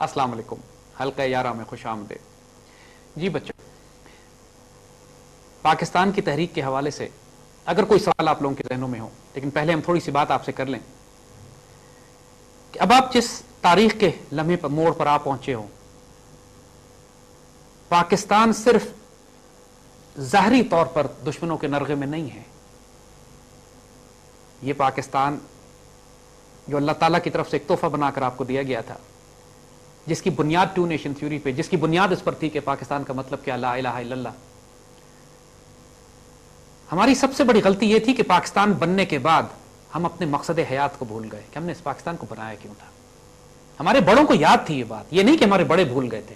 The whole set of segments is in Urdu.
السلام علیکم، حلقہ 11 میں خوش آمدید۔ جی بچوں، پاکستان کی تحریک کے حوالے سے اگر کوئی سوال آپ لوگوں کے ذہنوں میں ہو، لیکن پہلے ہم تھوڑی سی بات آپ سے کر لیں کہ اب آپ جس تاریخ کے لمحے پر موڑ پر آپ پہنچے ہو، پاکستان صرف ظاہری طور پر دشمنوں کے نرغے میں نہیں ہے۔ یہ پاکستان جو اللہ تعالیٰ کی طرف سے ایک تحفہ بنا کر آپ کو دیا گیا تھا، جس کی بنیاد ٹو نیشن تھیوری پہ، جس کی بنیاد اس پر تھی کہ پاکستان کا مطلب کیا، لا الہ الا اللہ۔ ہماری سب سے بڑی غلطی یہ تھی کہ پاکستان بننے کے بعد ہم اپنے مقصد حیات کو بھول گئے کہ ہم نے اس پاکستان کو بنایا کیوں تھا۔ ہمارے بڑوں کو یاد تھی یہ بات، یہ نہیں کہ ہمارے بڑے بھول گئے تھے۔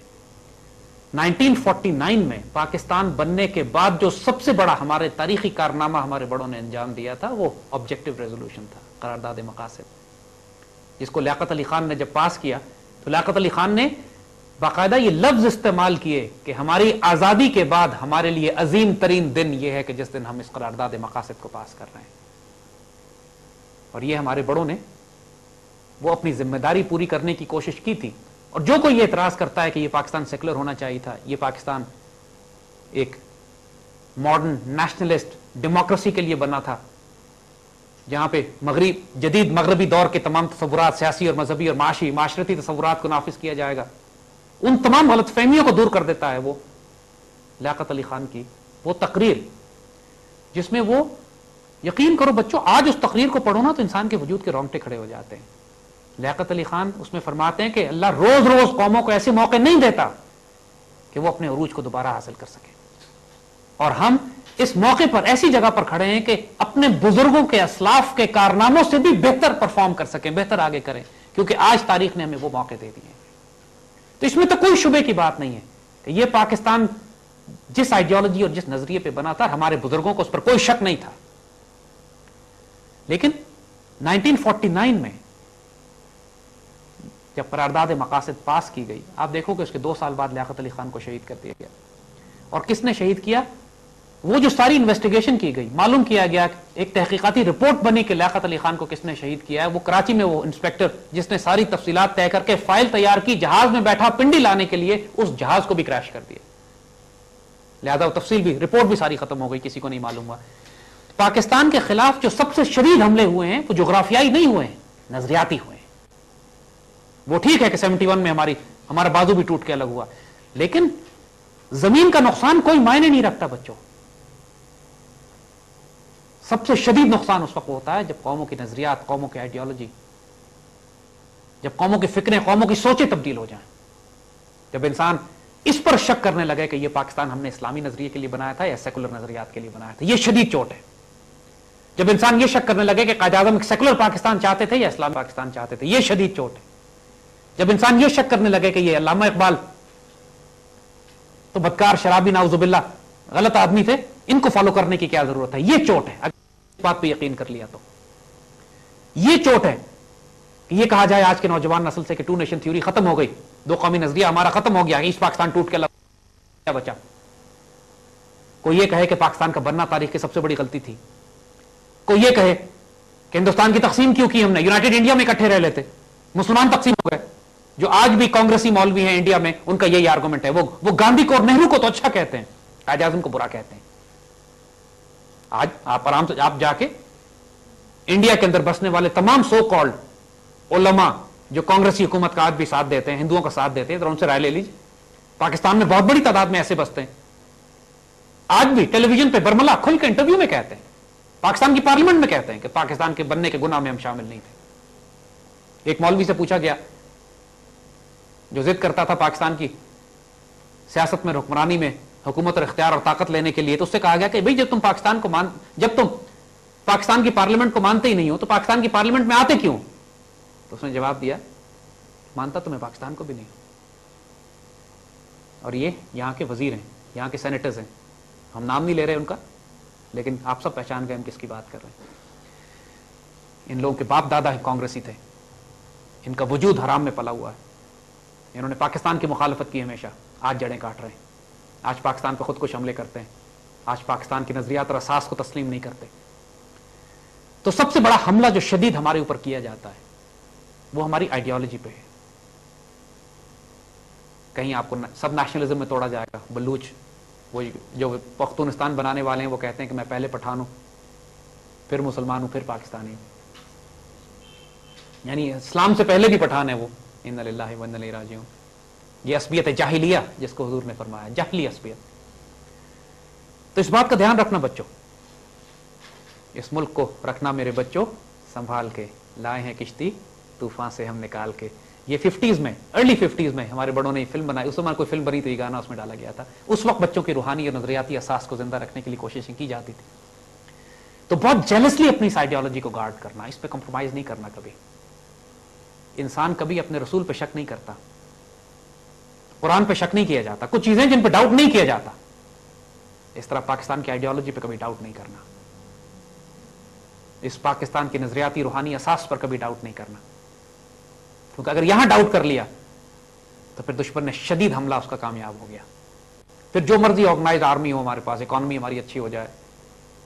1949 میں پاکستان بننے کے بعد جو سب سے بڑا ہمارے تاریخی کارنامہ ہمارے بڑوں نے انجام دیا تھا، وہ آبجیکٹو ریزولوشن تھا، قرارداد مقاصد، جس کو لیاقت علی خان نے جب پاس کیا تو لیاقت علی خان نے باقاعدہ یہ لفظ استعمال کیے کہ ہماری آزادی کے بعد ہمارے لیے عظیم ترین دن یہ ہے کہ جس دن ہم اس قرارداد مقاصد کو پاس کر رہے ہیں۔ اور یہ ہمارے بڑوں نے وہ اپنی ذمہ داری پوری کرنے کی کوشش کی تھی۔ اور جو کوئی یہ اعتراض کرتا ہے کہ یہ پاکستان سیکولر ہونا چاہیے تھا، یہ پاکستان ایک ماڈرن نیشنلسٹ ڈیموکریسی کے لیے بنا تھا، جہاں پہ جدید مغربی دور کے تمام تصورات، سیاسی اور مذہبی اور معاشرتی تصورات کو نافذ کیا جائے گا، ان تمام غلط فہمیوں کو دور کر دیتا ہے وہ لیاقت علی خان کی وہ تقریر، جس میں وہ، یقین کرو بچوں، آج اس تقریر کو پڑھو نا تو انسان کے وجود کے رونگٹے کھڑے ہو جاتے ہیں۔ لیاقت علی خان اس میں فرماتے ہیں کہ اللہ روز روز قوموں کو ایسے موقع نہیں دیتا کہ وہ اپنے عروج کو دوبارہ حاصل کر سکے، اور ہم اس موقع پر ایسی جگہ پر کھڑے ہیں کہ اپنے بزرگوں کے اسلاف کے کارناموں سے بھی بہتر پرفارم کر سکیں، بہتر آگے کریں، کیونکہ آج تاریخ نے ہمیں وہ موقع دے دیے ہیں۔ تو اس میں تو کوئی شبے کی بات نہیں ہے کہ یہ پاکستان جس آئیڈیالوجی اور جس نظریے پہ بنا تھا، ہمارے بزرگوں کو اس پر کوئی شک نہیں تھا۔ لیکن 1949 میں جب قرارداد مقاصد پاس کی گئی، آپ دیکھو کہ اس کے 2 سال بعد لیاقت علی خان کو شہید کر دیا گیا۔ اور کس نے شہید کیا؟ وہ جو ساری انویسٹیگیشن کی گئی، معلوم کیا گیا، ایک تحقیقاتی رپورٹ بنی کہ لیاقت علی خان کو کس نے شہید کیا ہے، وہ کراچی میں وہ انسپیکٹر جس نے ساری تفصیلات طے کر کے فائل تیار کی، جہاز میں بیٹھا پنڈی لانے کے لیے، اس جہاز کو بھی کریش کر دیا۔ لہذا وہ تفصیل بھی، رپورٹ بھی ساری ختم ہو گئی، کسی کو نہیں معلوم ہوا۔ پاکستان کے خلاف جو سب سے شدید حملے ہوئے ہیں وہ جغرافیائی نہیں ہوئے ہیں، نظریاتی ہوئے ہیں۔ وہ ٹھیک ہے کہ 71 میں ہمارا بازو بھی ٹوٹ کے الگ ہوا، لیکن زمین کا نقصان کوئی معنی نہیں رکھتا بچوں۔ سب سے شدید نقصان اس وقت ہوتا ہے جب قوموں کی نظریات، قوموں کی آئیڈیالوجی، جب قوموں کی فکریں، قوموں کی سوچیں تبدیل ہو جائیں، جب انسان اس پر شک کرنے لگے کہ یہ پاکستان ہم نے اسلامی نظریے کے لیے بنایا تھا یا سیکولر نظریات کے لیے بنایا تھا۔ یہ شدید چوٹ ہے۔ جب انسان یہ شک کرنے لگے کہ قائد اعظم سیکولر پاکستان چاہتے تھے یا اسلامی پاکستان چاہتے تھے، یہ شدید چوٹ ہے۔ جب انسان یہ شک کرنے لگے کہ یہ علامہ اقبال تو بدکار، شرابی، نعوذ باللہ غلط آدمی تھے، ان کو فالو کرنے کی کیا ضرورت ہے، یہ چوٹ ہے۔ اگر اس بات پہ یقین کر لیا تو یہ چوٹ ہے کہ یہ کہا جائے آج کے نوجوان نسل سے کہ ٹو نیشن تھیوری ختم ہو گئی، 2 قومی نظریہ ہمارا ختم ہو گیا، ایسٹ پاکستان ٹوٹ کے کیا بچا۔ کوئی یہ کہے کہ پاکستان کا بننا تاریخ کی سب سے بڑی غلطی تھی، کوئی یہ کہے کہ ہندوستان کی تقسیم کیوں کی ہم نے، یونائٹڈ انڈیا میں اکٹھے رہ لیتے، مسلمان تقسیم ہو گئے۔ جو آج بھی کانگریسی مولوی ہیں انڈیا میں، ان کا یہی آرگومنٹ ہے، وہ گاندھی کو اور نہرو کو تو اچھا کہتے ہیں، قائد اعظم کو برا کہتے ہیں۔ آج آپ آرام سے آپ جا کے انڈیا کے اندر بسنے والے تمام سو کالڈ علماء جو کانگریسی حکومت کا آج بھی ساتھ دیتے ہیں، ہندوؤں کا ساتھ دیتے ہیں، ذرا ان سے رائے لے لیجیے۔ پاکستان میں بہت بڑی تعداد میں ایسے بستے ہیں، آج بھی ٹیلی ویژن پہ برملا کھل کے انٹرویو میں کہتے ہیں، پاکستان کی پارلیمنٹ میں کہتے ہیں کہ پاکستان کے بننے کے گناہ میں ہم شامل نہیں تھے۔ ایک مولوی سے پوچھا گیا جو ضد کرتا تھا پاکستان کی سیاست میں، حکمرانی میں، حکومت اور اختیار اور طاقت لینے کے لیے، تو اس سے کہا گیا کہ بھئی جب تم پاکستان کی پارلیمنٹ کو مانتے ہی نہیں ہو تو پاکستان کی پارلیمنٹ میں آتے کیوں؟ تو اس نے جواب دیا، مانتا تو میں پاکستان کو بھی نہیں ہوں۔ اور یہ یہاں کے وزیر ہیں، یہاں کے سینیٹرز ہیں، ہم نام نہیں لے رہے ان کا، لیکن آپ سب پہچان گئے ہم کس کی بات کر رہے ہیں۔ ان لوگوں کے باپ دادا کانگریسی تھے، ان کا وجود حرام میں پلا ہوا ہے، انہوں نے پاکستان کی مخالفت کی ہمیشہ، آج جڑیں کاٹ رہے ہیں، آج پاکستان پہ خودکش حملے کرتے ہیں، آج پاکستان کی نظریات اور اساس کو تسلیم نہیں کرتے۔ تو سب سے بڑا حملہ جو شدید ہمارے اوپر کیا جاتا ہے وہ ہماری آئیڈیالوجی پہ ہے۔ کہیں آپ کو سب نیشنلزم میں توڑا جائے گا. بلوچ وہ جو پختونستان بنانے والے ہیں وہ کہتے ہیں کہ میں پہلے پٹھان ہوں پھر مسلمان ہوں پھر پاکستانی ہوں, یعنی اسلام سے پہلے بھی پٹھان ہے وہ. انا للہ و انا الیہ راجعون. یہ عصبیت جاہلیہ جس کو حضور نے فرمایا, جاہلی عصبیت. تو اس بات کا دھیان رکھنا بچوں, اس ملک کو رکھنا میرے بچوں سنبھال کے, لائے ہیں کشتی طوفان سے ہم نکال کے. یہ 50s میں, ارلی 50s میں ہمارے بڑوں نے فلم بنائی. اس زمان کوئی فلم بنی تو یہ گانا اس میں ڈالا گیا تھا. اس وقت بچوں کی روحانی اور نظریاتی اساس کو زندہ رکھنے کے لیے کوششیں کی جاتی تھی. تو بہت جیلسلی اپنی اس آئیڈیالوجی کو گارڈ کرنا, اس پہ کمپرومائز نہیں کرنا. کبھی انسان کبھی اپنے رسول پہ شک نہیں کرتا, قرآن پہ شک نہیں کیا جاتا, کچھ چیزیں جن پہ ڈاؤٹ نہیں کیا جاتا. اس طرح پاکستان کی آئیڈیالوجی پہ کبھی ڈاؤٹ نہیں کرنا, اس پاکستان کی نظریاتی روحانی اساس پر کبھی ڈاؤٹ نہیں کرنا, کیونکہ اگر یہاں ڈاؤٹ کر لیا تو پھر دشمن نے شدید حملہ اس کا کامیاب ہو گیا. پھر جو مرضی آرگنائز آرمی ہو ہمارے پاس, اکانومی ہماری اچھی ہو جائے,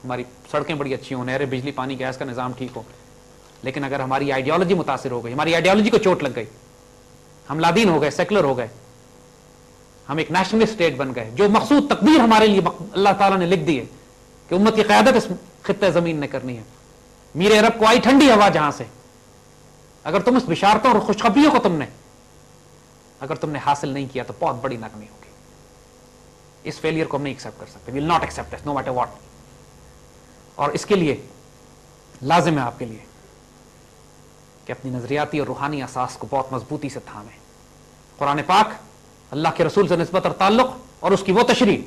ہماری سڑکیں بڑی اچھی ہوں, نہریں, بجلی, پانی, گیس کا نظام ٹھیک ہو, لیکن اگر ہماری آئیڈیالوجی متاثر ہو گئی, ہماری آئیڈیالوجی کو چوٹ لگ گئی, ہم لادین ہو گئے, سیکولر ہو گئے, ہم ایک نیشنلسٹ اسٹیٹ بن گئے, جو مقصود تقدیر ہمارے لیے اللہ تعالیٰ نے لکھ دی ہے کہ امت کی قیادت اس خطہ زمین نے کرنی ہے. میرے عرب کو آئی ٹھنڈی ہوا جہاں سے, اگر تم اس بشارتوں اور خوشخبریوں کو اگر تم نے حاصل نہیں کیا تو بہت بڑی ناکامی ہوگی. اس فیلئر کو ہم نہیں ایکسپٹ کر سکتے. We will not accept it no matter what. اور اس کے لیے لازم ہے آپ کے لیے کہ اپنی نظریاتی اور روحانی اساس کو بہت مضبوطی سے تھامیں. قرآن پاک, اللہ کے رسول سے نسبت اور تعلق, اور اس کی وہ تشریح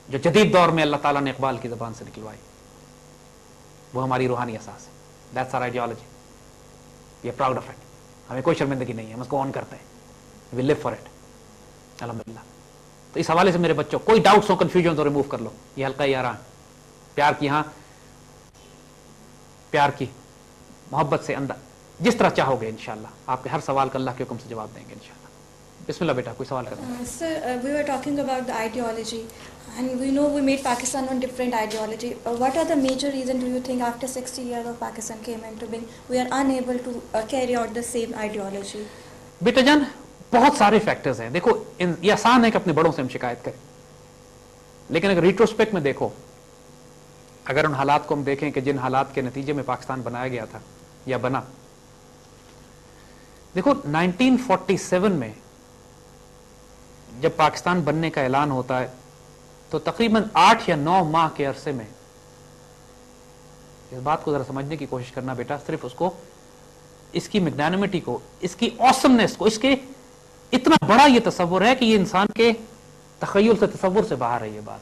جو جدید دور میں اللہ تعالیٰ نے اقبال کی زبان سے نکلوائی, وہ ہماری روحانی اساس ہے. That's our ideology. We are proud of it. ہمیں کوئی شرمندگی نہیں ہے, ہم اس کو آن کرتے ہیں. وی لیو فار اٹ الحمدللہ. تو اس حوالے سے میرے بچوں کوئی ڈاؤٹس ہو, کنفیوژن ہو, ریموو کر لو. یہ حلقہ یاراں پیار کی, ہاں پیار کی محبت سے اندر جس طرح چاہو گے انشاءاللہ آپ کے ہر سوال کا اللہ کے حکم سے جواب دیں گے انشاءاللہ. بسم اللہ بیٹا, کوئی سوال کرنا؟ Sir, we were talking about the ideology, and we know we made Pakistan on different ideology. What are the major reasons do you think after 60 years of Pakistan came into being, we are unable to carry out the same ideology? بیٹا جان بہت سارے فیکٹرز ہیں. دیکھو یہ آسان ہے کہ اپنے بڑوں سے ہم شکایت کریں, لیکن اگر ریٹروسپیکٹ میں دیکھو, اگر ان حالات کو ہم دیکھیں کہ جن حالات کے نتیجے میں پاکستان بنایا گیا تھا یا بنا. دیکھو 1947 میں جب پاکستان بننے کا اعلان ہوتا ہے تو تقریباً 8 یا 9 ماہ کے عرصے میں, اس بات کو ذرا سمجھنے کی کوشش کرنا بیٹا, صرف اس کو, اس کی میگنانیمٹی کو, اس کی اوسمنس کو, اس کے اتنا بڑا یہ تصور ہے کہ یہ انسان کے تخیل سے, تصور سے باہر ہے یہ بات,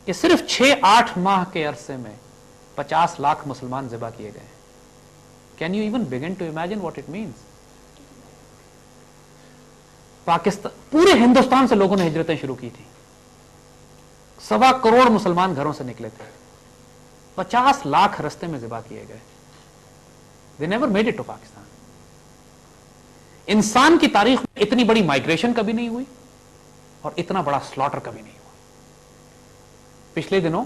کہ صرف 6-8 ماہ کے عرصے میں 50 لاکھ مسلمان ذبح کیے گئے. Can you even begin to imagine what it means? Pakistan, پورے ہندوستان سے لوگوں نے ہجرتیں شروع کی تھی, 1.25 کروڑ مسلمان گھروں سے نکلے تھے, 50 لاکھ رستے میں ذبح کیے گئے. They never made it to Pakistan. انسان کی تاریخ میں اتنی بڑی مائگریشن کبھی نہیں ہوئی اور اتنا بڑا سلاٹر کبھی نہیں ہوا. پچھلے دنوں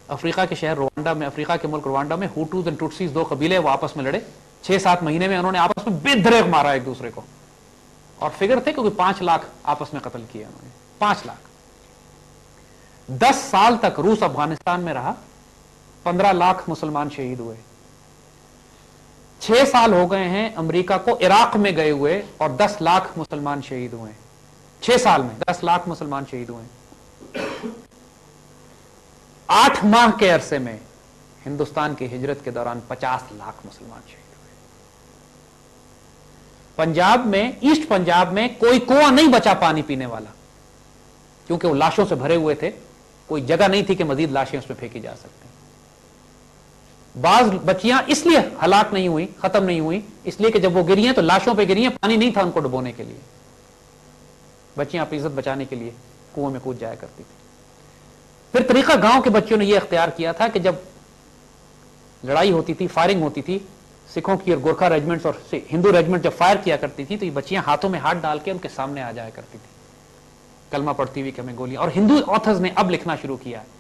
افریقہ کے شہر روانڈا میں, افریقہ کے ملک روانڈا میں, ہوٹوز اور ٹوٹسیز 2 قبیلے وہ آپس میں لڑے. 6-7 مہینے میں انہوں نے آپس میں بے دریغ مارا ایک دوسرے کو, اور فگر تھے کہ 5 لاکھ آپس میں قتل کیا انہوں نے. 5 لاکھ. 10 سال تک روس افغانستان میں رہا, 15 لاکھ مسلمان شہید ہوئے. 6 سال ہو گئے ہیں امریکہ کو عراق میں گئے ہوئے اور 10 لاکھ مسلمان شہید ہوئے. 6 سال میں 10 لاکھ مسلمان شہید ہوئے. 8 ماہ کے عرصے میں ہندوستان کی ہجرت کے دوران 50 لاکھ مسلمان شہید ہوئے. پنجاب میں, ایسٹ پنجاب میں کوئی کنواں نہیں بچا پانی پینے والا, کیونکہ وہ لاشوں سے بھرے ہوئے تھے, کوئی جگہ نہیں تھی کہ مزید لاشیں اس میں پھینکی جا سکتے. بعض بچیاں اس لیے ہلاک نہیں ہوئی, ختم نہیں ہوئی, اس لیے کہ جب وہ گری ہیں تو لاشوں پہ گری ہیں, پانی نہیں تھا ان کو ڈبونے کے لیے. بچیاں اپنی عزت بچانے کے لیے کنویں میں کود جایا کرتی تھی. پھر طریقہ گاؤں کے بچوں نے یہ اختیار کیا تھا کہ جب لڑائی ہوتی تھی, فائرنگ ہوتی تھی, سکھوں کی اور گورکھا ریجمنٹس اور ہندو ریجمنٹ جب فائر کیا کرتی تھی تو یہ بچیاں ہاتھوں میں ہاتھ ڈال کے ان کے سامنے آ جایا کرتی تھی, کلمہ پڑھتی ہوئی کہ ہمیں گولیاں. اور ہندو آتھرز نے اب لکھنا شروع کیا ہے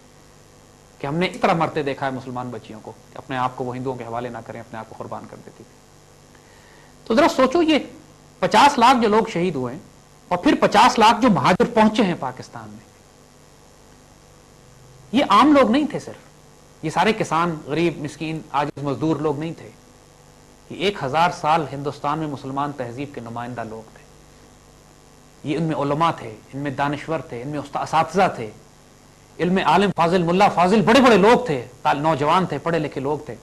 کہ ہم نے اس طرح مرتے دیکھا ہے مسلمان بچیوں کو, کہ اپنے آپ کو وہ ہندوؤں کے حوالے نہ کریں, اپنے آپ کو قربان کر دیتی تھی. تو ذرا سوچو, یہ 50 لاکھ جو لوگ شہید ہوئے, اور پھر 50 لاکھ جو مہاجر پہنچے ہیں پاکستان میں، یہ عام لوگ نہیں تھے صرف، یہ سارے کسان، غریب، مسکین، عاجز مزدور لوگ نہیں تھے، یہ 1000 سال ہندوستان میں مسلمان تہذیب کے نمائندہ لوگ تھے، یہ ان میں علماء تھے، ان میں دانشور تھے، ان میں اساتذہ تھے، علم عالم فاضل، ملا فاضل، بڑے بڑے لوگ تھے، نوجوان تھے، پڑھے لکھے لوگ تھے،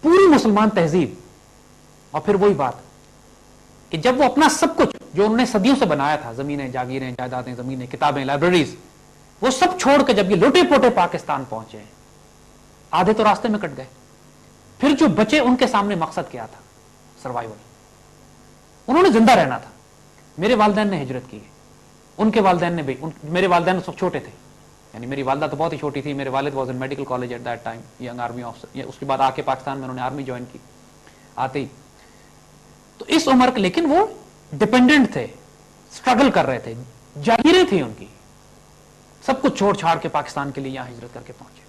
پوری مسلمان تہذیب. اور پھر وہی بات کہ جب وہ اپنا سب کچھ جو انہوں نے صدیوں سے بنایا تھا، زمینیں، جاگیریں، جائیدادیں، زمینیں، کتابیں، لائبریریز، وہ سب چھوڑ کے جب یہ لوٹے پوٹے پاکستان پہنچے، آدھے تو راستے میں کٹ گئے. پھر جو بچے ان کے سامنے مقصد کیا تھا؟ سروائیول. انہوں نے زندہ رہنا تھا. میرے والدین نے ہجرت کی، ان کے والدین نے بھی، میرے والدین سب چھوٹے تھے، یعنی میری والدہ تو بہت ہی چھوٹی تھی، میرے والد was in medical college at that time, young army officer. اس کے بعد آ کے پاکستان میں انہوں نے آرمی جوائن کی آتے ہی. تو اس عمر کے، لیکن وہ ڈپینڈنٹ تھے، اسٹرگل کر رہے تھے، جاگیریں تھیں ان کی، سب کچھ چھوڑ چھاڑ کے پاکستان کے لیے یہاں ہجرت کر کے پہنچے.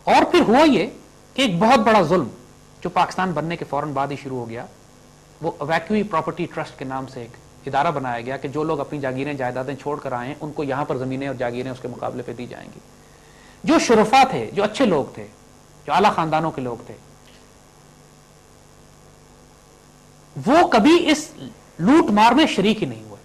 اور پھر ہوا یہ کہ ایک بہت بڑا ظلم جو پاکستان بننے کے فوراً بعد ہی شروع ہو گیا، وہ ویکوی پراپرٹی ٹرسٹ کے نام سے ایک ادارہ بنایا گیا کہ جو لوگ اپنی جاگیریں، جائیدادیں چھوڑ کر آئے ہیں ان کو یہاں پر زمینیں اور جاگیریں اس کے مقابلے پہ دی جائیں گی. جو شرفا تھے، جو اچھے لوگ تھے، جو اعلیٰ خاندانوں کے لوگ تھے، وہ کبھی اس لوٹ مار میں شریک ہی نہیں ہوئے.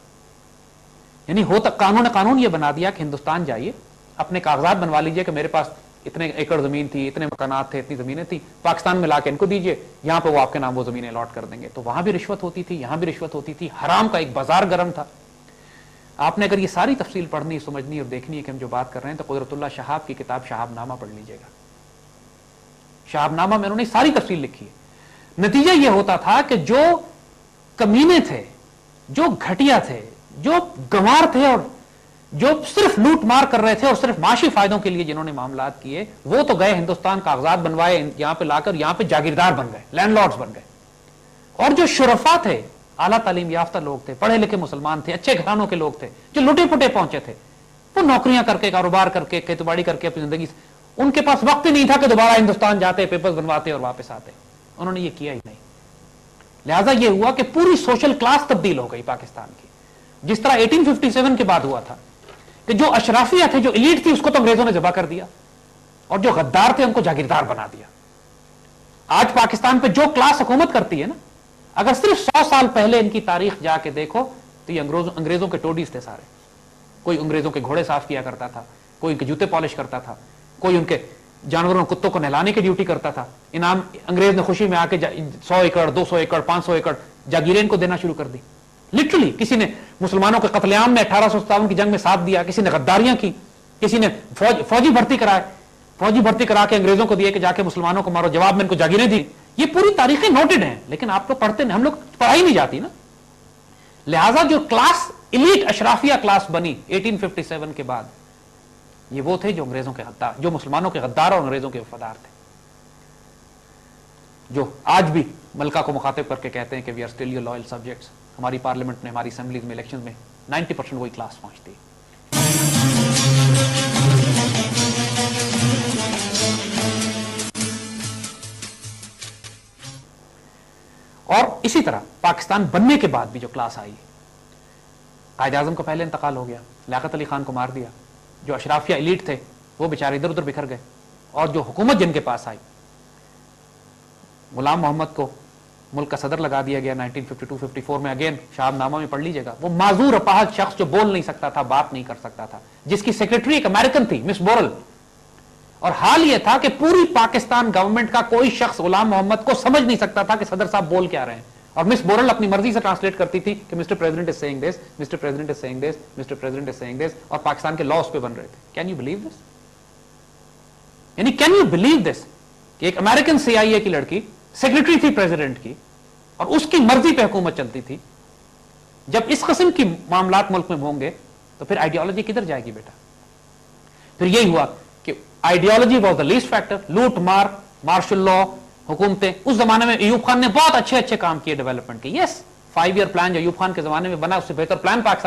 یعنی قانون یہ بنا دیا کہ ہندوستان جائیے، اپنے کاغذات بنوا لیجئے کہ میرے پاس اتنے ایکڑ زمین تھی، اتنے مکانات تھے، اتنی زمینیں تھی، پاکستان میں لا کے ان کو دیجئے، یہاں پہ وہ آپ کے نام وہ زمینیں الاٹ کر دیں گے. تو وہاں بھی رشوت ہوتی تھی، یہاں بھی رشوت ہوتی تھی، حرام کا ایک بازار گرم تھا. آپ نے اگر یہ ساری تفصیل پڑھنی، سمجھنی اور دیکھنی ہے کہ ہم جو بات کر رہے ہیں، تو قدرت اللہ شہاب کی کتاب شہاب نامہ پڑھ لیجئے گا. شہاب نامہ میں انہوں نے ساری تفصیل لکھی ہے. نتیجہ یہ ہوتا تھا کہ جو کمینے تھے، جو گھٹیا تھے، جو گنوار تھے، اور جو صرف لوٹ مار کر رہے تھے اور صرف معاشی فائدوں کے لیے جنہوں نے معاملات کیے، وہ تو گئے ہندوستان، کاغذات بنوائے، یہاں پہ لا کر یہاں پہ جاگیردار بن گئے، لینڈ لارڈز بن گئے. اور جو شرفا تھے، اعلیٰ تعلیم یافتہ لوگ تھے، پڑھے لکھے مسلمان تھے، اچھے گھرانوں کے لوگ تھے، جو لٹے پٹے پہنچے تھے، وہ نوکریاں کر کے، کاروبار کر کے، کھیتی باڑی کر کے اپنی زندگی، ان کے پاس وقت ہی نہیں تھا کہ دوبارہ ہندوستان جاتے، پیپرز بنواتے اور واپس آتے. انہوں نے یہ کیا ہی نہیں. لہذا یہ ہوا کہ پوری سوشل کلاس تبدیل ہو گئی پاکستان کی، جس طرح 1857 کے بعد ہوا تھا کہ جو اشرافیہ تھے، جو ایلیٹ تھی، اس کو تو انگریزوں نے ذبح کر دیا، اور جو غدار تھے ان کو جاگیردار بنا دیا. آج پاکستان پہ جو کلاس حکومت کرتی ہے نا، اگر صرف 100 سال پہلے ان کی تاریخ جا کے دیکھو تو یہ انگریزوں کے ٹوڈیز تھے سارے. کوئی انگریزوں کے گھوڑے صاف کیا کرتا تھا، کوئی ان کے جوتے پالش کرتا تھا، کوئی ان کے جانوروں کتوں کو نہلانے کی ڈیوٹی کرتا تھا. انعام انگریز نے خوشی میں آ کے 100 ایکڑ 200 ایکڑ 500 ایکڑ جاگیریں ان کو دینا شروع کر دی. لٹرلی کسی نے مسلمانوں کے قتل عام میں 1857 کی جنگ میں ساتھ دیا، کسی نے غداریاں کی، کسی نے فوجی بھرتی کرا کے انگریزوں کو دیے کہ جا کے مسلمانوں کو مارو، جواب میں ان کو جاگیریں دی. یہ پوری تاریخیں نوٹڈ ہیں، لیکن آپ لوگ پڑھتے نہیں، ہم لوگ پڑھائی نہیں جاتی نا. لہٰذا جو کلاس ایلیٹ اشرافیہ کلاس بنی 1857 کے بعد، یہ وہ تھے جو انگریزوں کے غدار، جو مسلمانوں کے غدار اور انگریزوں کے وفادار تھے، جو آج بھی ملکہ کو مخاطب کر کے کہتے ہیں کہ we are still your loyal subjects. ہماری پارلیمنٹ میں، ہماری اسمبلیز میں، الیکشن میں 90% وہی کلاس پہنچتی. اور اسی طرح پاکستان بننے کے بعد بھی جو کلاس آئی، قائد اعظم کا پہلے انتقال ہو گیا، لیاقت علی خان کو مار دیا، جو اشرافیہ ایلیٹ تھے وہ بیچارے ادھر ادھر بکھر گئے، اور جو حکومت جن کے پاس آئی، غلام محمد کو ملک کا صدر لگا دیا گیا 1952-54 میں. اگین شہاب نامہ میں پڑھ لیجیے گا. وہ معذور اپاہج شخص جو بول نہیں سکتا تھا، بات نہیں کر سکتا تھا، جس کی سیکرٹری ایک امریکن تھی، مس بورل. اور حال یہ تھا کہ پوری پاکستان گورنمنٹ کا کوئی شخص غلام محمد کو سمجھ نہیں سکتا تھا کہ صدر صاحب بول کیا رہے ہیں، اور مس بورل اپنی مرضی سے ٹرانسلیٹ کرتی تھی کہ مسٹر پریزیڈنٹ از سیئنگ دس، مسٹر پریزیڈنٹ از سیئنگ دس، مسٹر پریزیڈنٹ از سیئنگ دس، اور پاکستان کے لاس پہ بن رہے تھے. Can you believe this? یعنی کین یو بلیو دس کہ ایک امریکن CIA کی لڑکی سیکرٹری تھی پریزیڈنٹ کی، اور اس کی مرضی پہ حکومت چلتی تھی. جب اس قسم کی معاملات ملک میں ہوں گے تو پھر آئیڈیالوجی کدھر جائے گی بیٹا؟ پھر یہی ہوا کہ ideology was the least factor. لوٹ مار، مارشل لا، حکومتیں. اس زمانے میں ایوب خان نے بہت اچھے کام کیے ڈیولپمنٹ کے. یس 5 ایئر پلان جو ایوب خان کے زمانے میں بنا، اس سے بہتر پلان پاکستان